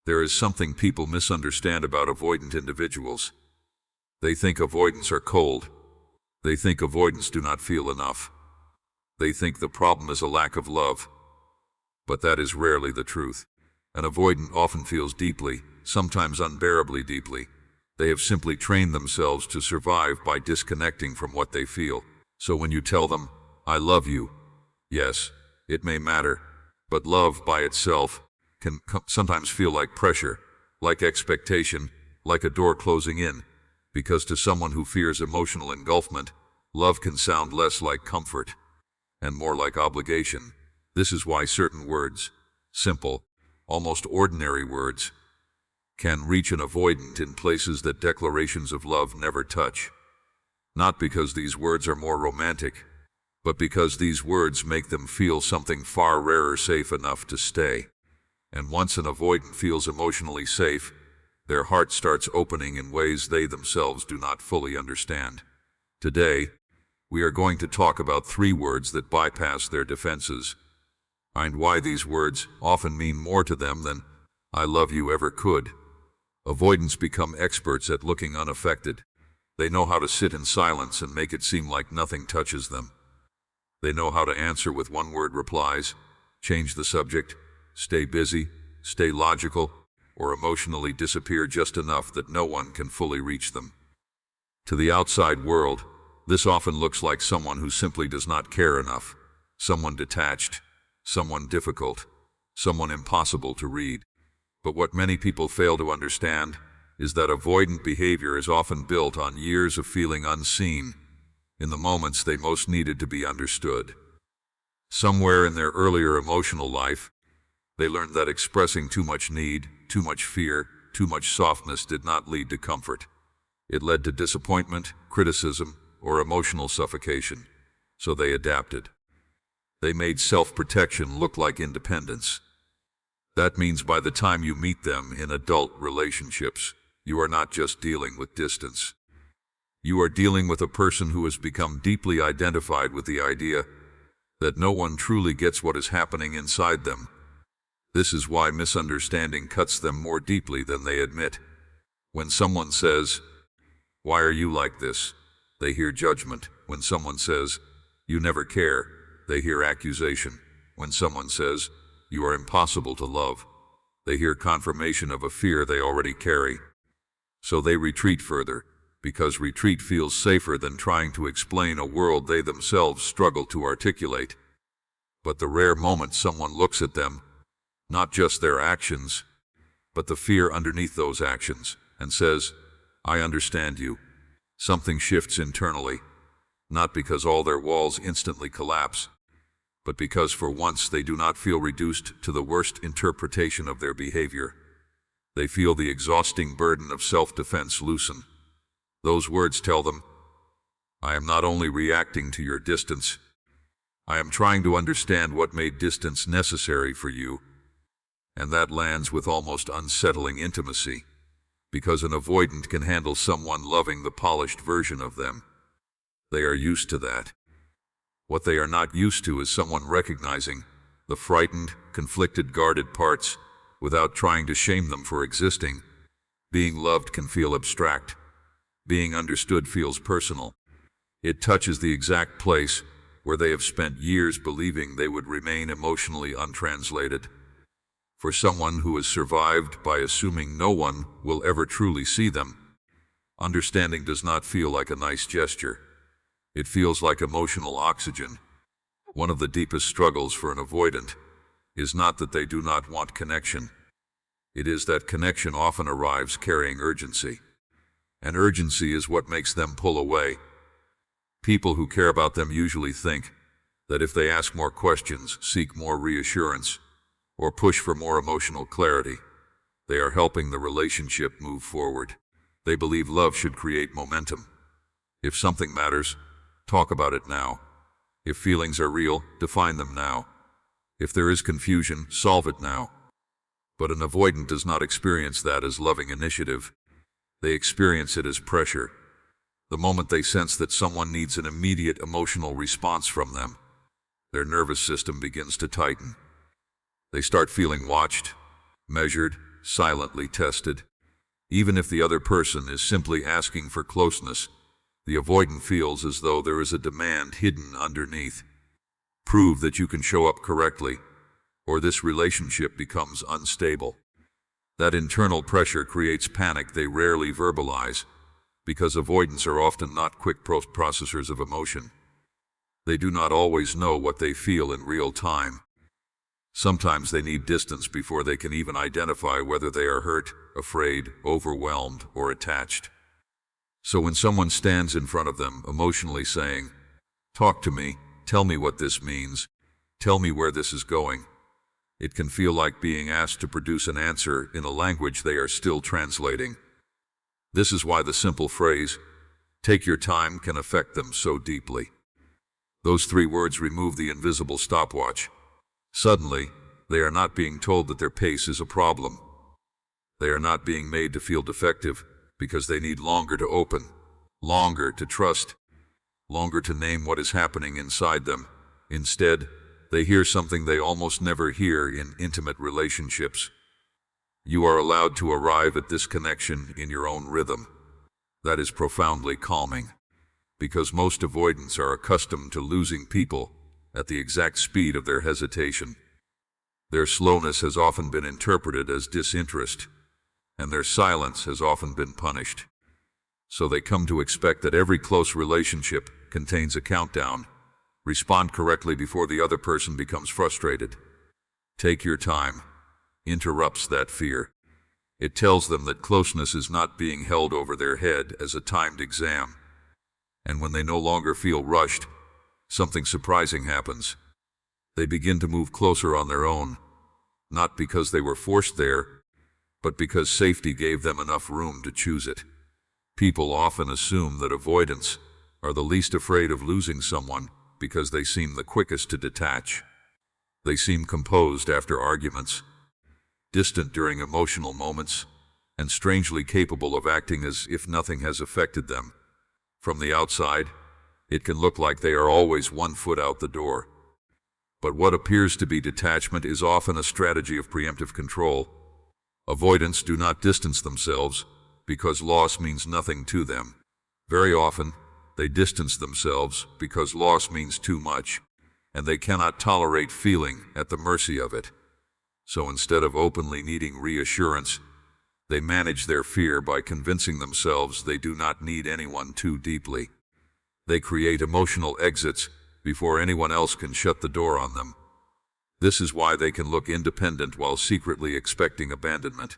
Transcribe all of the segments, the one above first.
There is something people misunderstand about avoidant individuals. They think avoidants are cold. They think avoidants do not feel enough. They think the problem is a lack of love. But that is rarely the truth. An avoidant often feels deeply, sometimes unbearably deeply. They have simply trained themselves to survive by disconnecting from what they feel. So when you tell them, "I love you," yes, it may matter, but love by itself can sometimes feel like pressure, like expectation, like a door closing in, because to someone who fears emotional engulfment, love can sound less like comfort and more like obligation. This is why certain words, simple, almost ordinary words, can reach an avoidant in places that declarations of love never touch. Not because these words are more romantic, but because these words make them feel something far rarer safe enough to stay. And once an avoidant feels emotionally safe, their heart starts opening in ways they themselves do not fully understand. Today, we are going to talk about 3 words that bypass their defenses, and why these words often mean more to them than "I love you" ever could. Avoidants become experts at looking unaffected. They know how to sit in silence and make it seem like nothing touches them. They know how to answer with one-word replies, change the subject, stay busy, stay logical, or emotionally disappear just enough that no one can fully reach them. To the outside world, this often looks like someone who simply does not care enough, someone detached, someone difficult, someone impossible to read. But what many people fail to understand is that avoidant behavior is often built on years of feeling unseen in the moments they most needed to be understood. Somewhere in their earlier emotional life, they learned that expressing too much need, too much fear, too much softness did not lead to comfort. It led to disappointment, criticism, or emotional suffocation. So they adapted. They made self-protection look like independence. That means by the time you meet them in adult relationships, you are not just dealing with distance. You are dealing with a person who has become deeply identified with the idea that no one truly gets what is happening inside them. This is why misunderstanding cuts them more deeply than they admit. When someone says, "Why are you like this?" they hear judgment. When someone says, "You never care," they hear accusation. When someone says, "You are impossible to love," they hear confirmation of a fear they already carry. So they retreat further, because retreat feels safer than trying to explain a world they themselves struggle to articulate. But the rare moment someone looks at them, not just their actions, but the fear underneath those actions, and says, "I understand you," something shifts internally, not because all their walls instantly collapse, but because for once they do not feel reduced to the worst interpretation of their behavior. They feel the exhausting burden of self-defense loosen. Those words tell them, "I am not only reacting to your distance, I am trying to understand what made distance necessary for you." And that lands with almost unsettling intimacy, because an avoidant can handle someone loving the polished version of them. They are used to that. What they are not used to is someone recognizing the frightened, conflicted, guarded parts without trying to shame them for existing. Being loved can feel abstract. Being understood feels personal. It touches the exact place where they have spent years believing they would remain emotionally untranslated. For someone who has survived by assuming no one will ever truly see them, understanding does not feel like a nice gesture. It feels like emotional oxygen. One of the deepest struggles for an avoidant is not that they do not want connection. It is that connection often arrives carrying urgency. And urgency is what makes them pull away. People who care about them usually think that if they ask more questions, seek more reassurance, or push for more emotional clarity, they are helping the relationship move forward. They believe love should create momentum. If something matters, talk about it now. If feelings are real, define them now. If there is confusion, solve it now. But an avoidant does not experience that as loving initiative. They experience it as pressure. The moment they sense that someone needs an immediate emotional response from them, their nervous system begins to tighten. They start feeling watched, measured, silently tested. Even if the other person is simply asking for closeness, the avoidant feels as though there is a demand hidden underneath. Prove that you can show up correctly, or this relationship becomes unstable. That internal pressure creates panic they rarely verbalize, because avoidants are often not quick processors of emotion. They do not always know what they feel in real time. Sometimes they need distance before they can even identify whether they are hurt, afraid, overwhelmed, or attached. So when someone stands in front of them, emotionally saying, "Talk to me, tell me what this means, tell me where this is going," it can feel like being asked to produce an answer in a language they are still translating. This is why the simple phrase, "Take your time," can affect them so deeply. Those 3 words remove the invisible stopwatch. Suddenly, they are not being told that their pace is a problem. They are not being made to feel defective because they need longer to open, longer to trust, longer to name what is happening inside them. Instead, they hear something they almost never hear in intimate relationships. You are allowed to arrive at this connection in your own rhythm. That is profoundly calming, because most avoidants are accustomed to losing people at the exact speed of their hesitation. Their slowness has often been interpreted as disinterest, and their silence has often been punished. So they come to expect that every close relationship contains a countdown. Respond correctly before the other person becomes frustrated. Take your time interrupts that fear. It tells them that closeness is not being held over their head as a timed exam. And when they no longer feel rushed, something surprising happens. They begin to move closer on their own, not because they were forced there, but because safety gave them enough room to choose it. People often assume that avoidants are the least afraid of losing someone because they seem the quickest to detach. They seem composed after arguments, distant during emotional moments, and strangely capable of acting as if nothing has affected them. From the outside, it can look like they are always 1 foot out the door. But what appears to be detachment is often a strategy of preemptive control. Avoidants do not distance themselves because loss means nothing to them. Very often, they distance themselves because loss means too much, and they cannot tolerate feeling at the mercy of it. So instead of openly needing reassurance, they manage their fear by convincing themselves they do not need anyone too deeply. They create emotional exits before anyone else can shut the door on them. This is why they can look independent while secretly expecting abandonment.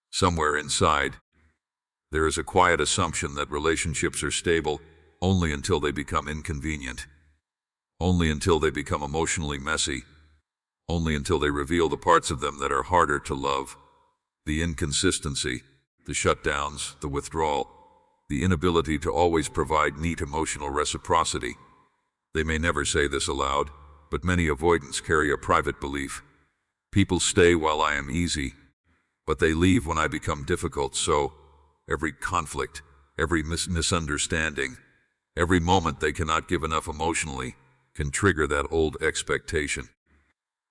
Somewhere inside, there is a quiet assumption that relationships are stable only until they become inconvenient, only until they become emotionally messy, only until they reveal the parts of them that are harder to love. The inconsistency, the shutdowns, the withdrawal, the inability to always provide neat emotional reciprocity. They may never say this aloud, but many avoidants carry a private belief. People stay while I am easy, but they leave when I become difficult. So, every conflict, every misunderstanding, every moment they cannot give enough emotionally can trigger that old expectation.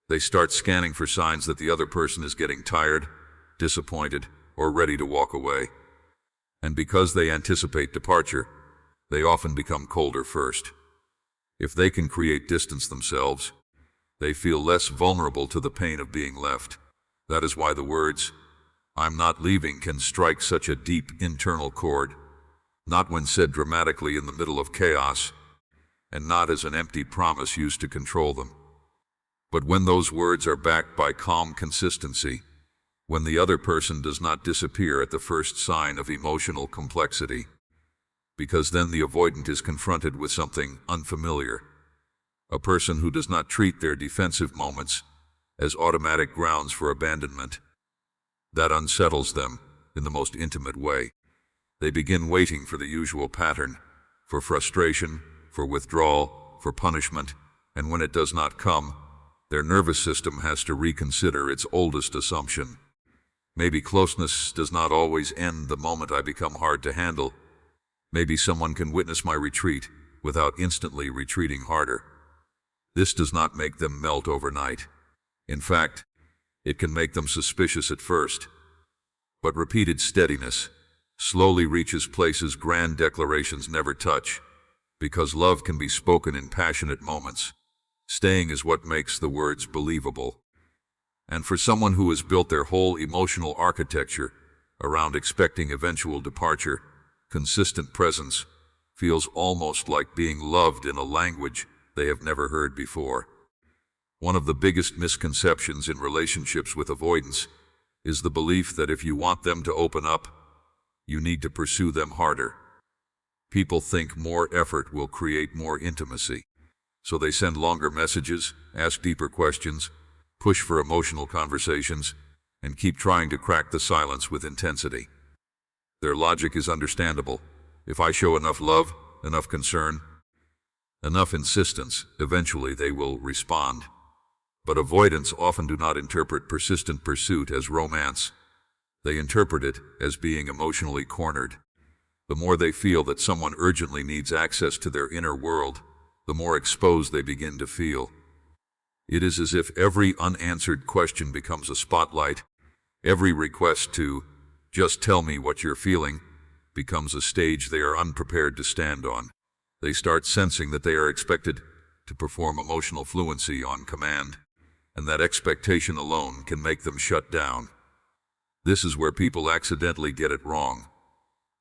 They start scanning for signs that the other person is getting tired, disappointed, or ready to walk away. And because they anticipate departure, they often become colder first. If they can create distance themselves, they feel less vulnerable to the pain of being left. That is why the words, "I'm not leaving," can strike such a deep internal chord, not when said dramatically in the middle of chaos, and not as an empty promise used to control them, but when those words are backed by calm consistency, when the other person does not disappear at the first sign of emotional complexity. Because then the avoidant is confronted with something unfamiliar. A person who does not treat their defensive moments as automatic grounds for abandonment. That unsettles them in the most intimate way. They begin waiting for the usual pattern, for frustration, for withdrawal, for punishment, and when it does not come, their nervous system has to reconsider its oldest assumption. Maybe closeness does not always end the moment I become hard to handle. Maybe someone can witness my retreat without instantly retreating harder. This does not make them melt overnight. In fact, It can make them suspicious at first, but repeated steadiness slowly reaches places grand declarations never touch, because love can be spoken in passionate moments. Staying is what makes the words believable. And for someone who has built their whole emotional architecture around expecting eventual departure, consistent presence feels almost like being loved in a language they have never heard before. One of the biggest misconceptions in relationships with avoidance is the belief that if you want them to open up, you need to pursue them harder. People think more effort will create more intimacy, so they send longer messages, ask deeper questions, push for emotional conversations, and keep trying to crack the silence with intensity. Their logic is understandable. If I show enough love, enough concern, enough insistence, eventually they will respond. But avoidants often do not interpret persistent pursuit as romance. They interpret it as being emotionally cornered. The more they feel that someone urgently needs access to their inner world, the more exposed they begin to feel. It is as if every unanswered question becomes a spotlight. Every request to just tell me what you're feeling becomes a stage they are unprepared to stand on. They start sensing that they are expected to perform emotional fluency on command, and that expectation alone can make them shut down. This is where people accidentally get it wrong.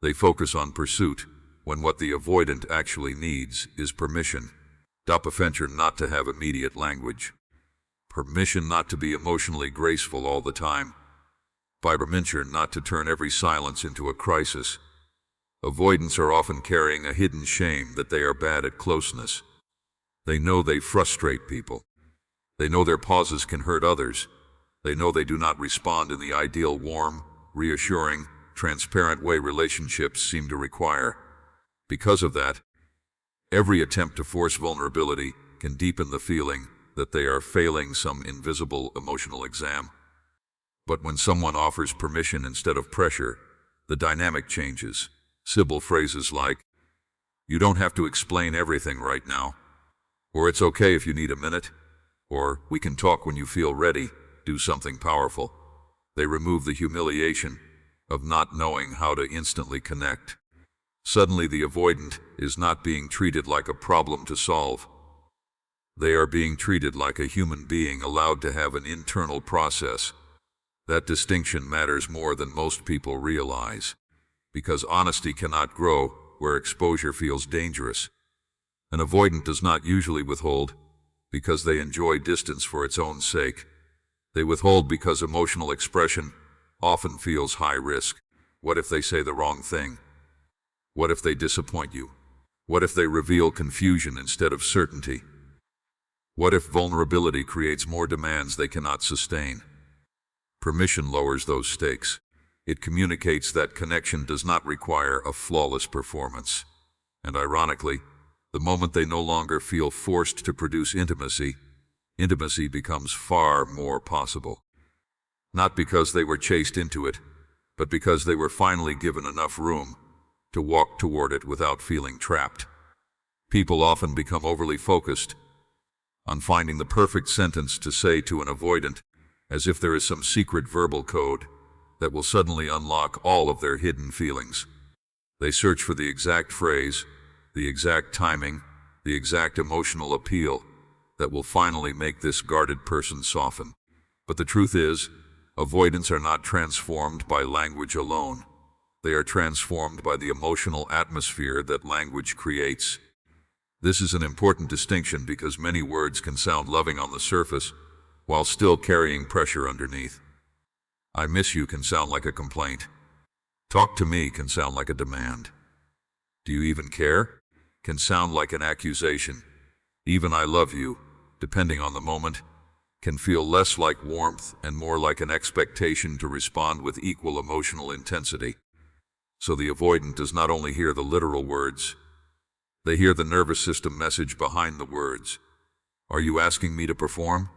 They focus on pursuit, when what the avoidant actually needs is permission. Detachment not to have immediate language. Permission not to be emotionally graceful all the time. Permission not to turn every silence into a crisis. Avoidants are often carrying a hidden shame that they are bad at closeness. They know they frustrate people. They know their pauses can hurt others. They know they do not respond in the ideal warm, reassuring, transparent way relationships seem to require. Because of that, every attempt to force vulnerability can deepen the feeling that they are failing some invisible emotional exam. But when someone offers permission instead of pressure, the dynamic changes. Simple phrases like, "You don't have to explain everything right now," or "It's okay if you need a minute," or "We can talk when you feel ready," do something powerful. They remove the humiliation of not knowing how to instantly connect. Suddenly the avoidant is not being treated like a problem to solve. They are being treated like a human being allowed to have an internal process. That distinction matters more than most people realize, because honesty cannot grow where exposure feels dangerous. An avoidant does not usually withhold because they enjoy distance for its own sake. They withhold because emotional expression often feels high risk. What if they say the wrong thing? What if they disappoint you? What if they reveal confusion instead of certainty? What if vulnerability creates more demands they cannot sustain? Permission lowers those stakes. It communicates that connection does not require a flawless performance. And ironically, the moment they no longer feel forced to produce intimacy, intimacy becomes far more possible. Not because they were chased into it, but because they were finally given enough room to walk toward it without feeling trapped. People often become overly focused on finding the perfect sentence to say to an avoidant, as if there is some secret verbal code that will suddenly unlock all of their hidden feelings. They search for the exact phrase, the exact timing, the exact emotional appeal that will finally make this guarded person soften. But the truth is, avoidants are not transformed by language alone. They are transformed by the emotional atmosphere that language creates. This is an important distinction because many words can sound loving on the surface while still carrying pressure underneath. "I miss you" can sound like a complaint. "Talk to me" can sound like a demand. "Do you even care?" can sound like an accusation. Even "I love you," depending on the moment, can feel less like warmth and more like an expectation to respond with equal emotional intensity. So the avoidant does not only hear the literal words, they hear the nervous system message behind the words. Are you asking me to perform?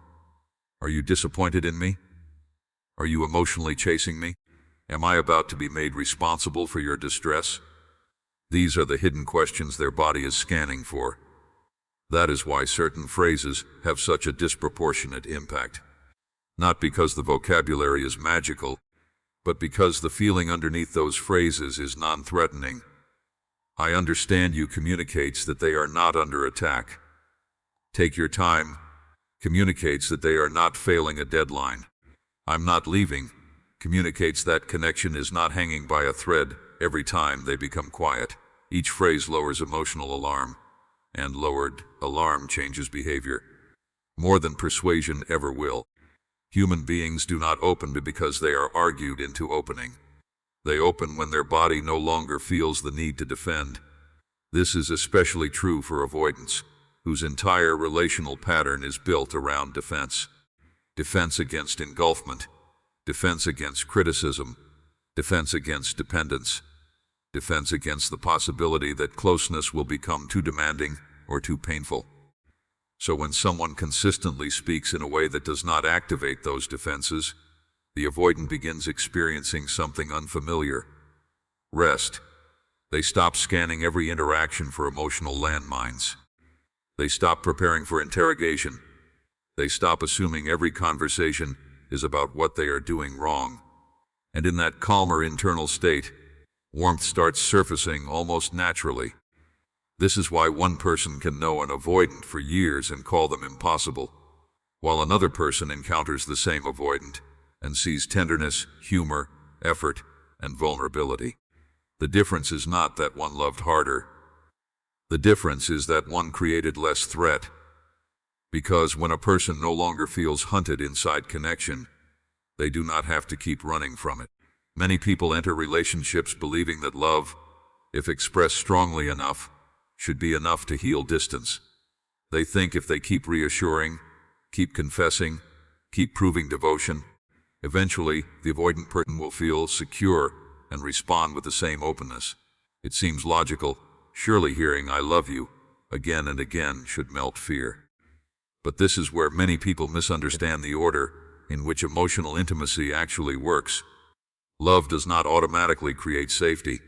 Are you disappointed in me? Are you emotionally chasing me? Am I about to be made responsible for your distress? These are the hidden questions their body is scanning for. That is why certain phrases have such a disproportionate impact. Not because the vocabulary is magical, but because the feeling underneath those phrases is non-threatening. I understand you communicates that they are not under attack. Take your time communicates that they are not failing a deadline. I'm not leaving communicates that connection is not hanging by a thread every time they become quiet. Each phrase lowers emotional alarm, and lowered alarm changes behavior. More than persuasion ever will. Human beings do not open because they are argued into opening. They open when their body no longer feels the need to defend. This is especially true for avoidants, whose entire relational pattern is built around defense. Defense against engulfment, defense against criticism, defense against dependence, defense against the possibility that closeness will become too demanding or too painful. So when someone consistently speaks in a way that does not activate those defenses, the avoidant begins experiencing something unfamiliar. Rest. They stop scanning every interaction for emotional landmines. They stop preparing for interrogation. They stop assuming every conversation is about what they are doing wrong. And in that calmer internal state, warmth starts surfacing almost naturally. This is why one person can know an avoidant for years and call them impossible, while another person encounters the same avoidant and sees tenderness, humor, effort, and vulnerability. The difference is not that one loved harder. The difference is that one created less threat. Because when a person no longer feels hunted inside connection, they do not have to keep running from it. Many people enter relationships believing that love, if expressed strongly enough, should be enough to heal distance. They think if they keep reassuring, keep confessing, keep proving devotion, eventually the avoidant person will feel secure and respond with the same openness. It seems logical. Surely hearing "I love you" again and again should melt fear. But this is where many people misunderstand the order in which emotional intimacy actually works. Love does not automatically create safety.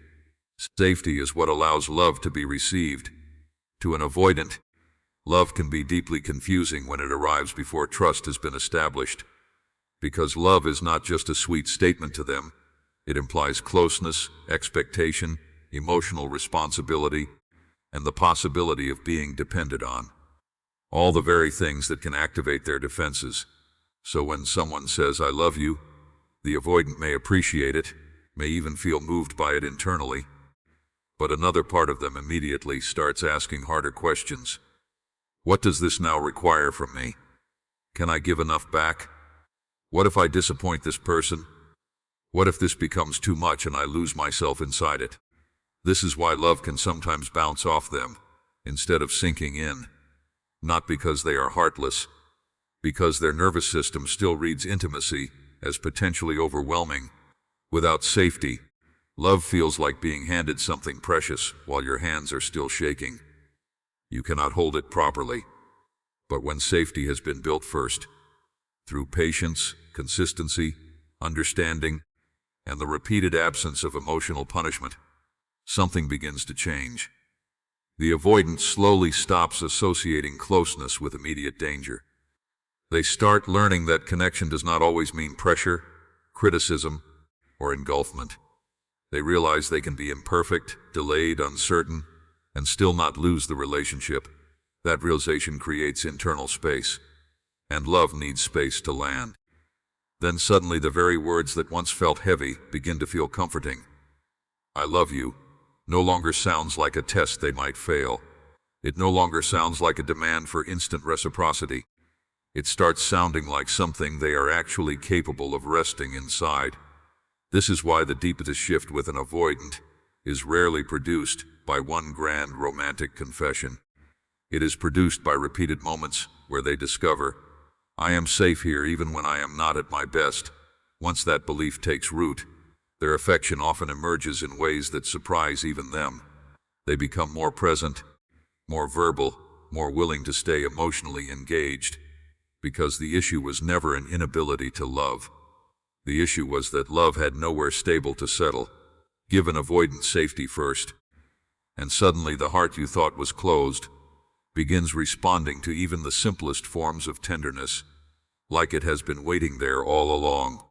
Safety is what allows love to be received. To an avoidant, love can be deeply confusing when it arrives before trust has been established. Because love is not just a sweet statement to them, it implies closeness, expectation, emotional responsibility, and the possibility of being depended on. All the very things that can activate their defenses. So when someone says "I love you," the avoidant may appreciate it, may even feel moved by it internally, but another part of them immediately starts asking harder questions. What does this now require from me? Can I give enough back? What if I disappoint this person? What if this becomes too much and I lose myself inside it? This is why love can sometimes bounce off them, instead of sinking in. Not because they are heartless, because their nervous system still reads intimacy as potentially overwhelming. Without safety, love feels like being handed something precious while your hands are still shaking. You cannot hold it properly. But when safety has been built first, through patience, consistency, understanding, and the repeated absence of emotional punishment, something begins to change. The avoidant slowly stops associating closeness with immediate danger. They start learning that connection does not always mean pressure, criticism, or engulfment. They realize they can be imperfect, delayed, uncertain, and still not lose the relationship. That realization creates internal space, and love needs space to land. Then suddenly the very words that once felt heavy begin to feel comforting. "I love you" no longer sounds like a test they might fail. It no longer sounds like a demand for instant reciprocity. It starts sounding like something they are actually capable of resting inside. This is why the deepest shift with an avoidant is rarely produced by one grand romantic confession. It is produced by repeated moments where they discover, "I am safe here even when I am not at my best." Once that belief takes root, their affection often emerges in ways that surprise even them. They become more present, more verbal, more willing to stay emotionally engaged, because the issue was never an inability to love. The issue was that love had nowhere stable to settle. Give an avoidant safety first, and suddenly the heart you thought was closed begins responding to even the simplest forms of tenderness. like it has been waiting there all along.